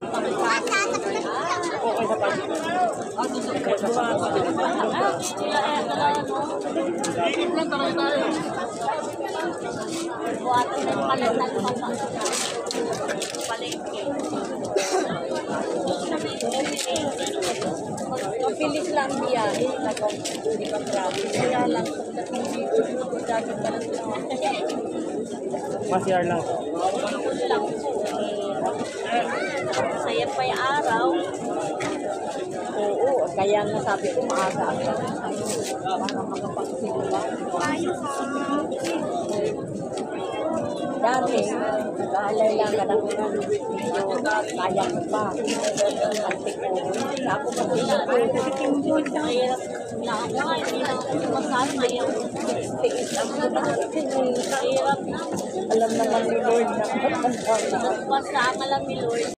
Okay na pa. Buwatan ng palitan palengke. Mabilis lang biyahe. Hindi pa grabe. Kaya lang pagdating dito, dagat pa lang lang. Masiyar lang. Lang po. Saya pa yung araw. Oo, kaya nga sabi ko maaga ang para makapagsimula. Dati, nag-aalay lang ka ng kaya ko pa. Antik ko. Ako kasi hirap na ako nga, hindi na ako sumasal ngayon. Ang hirap. Alam naman ni Lord na basta lang ni Lord.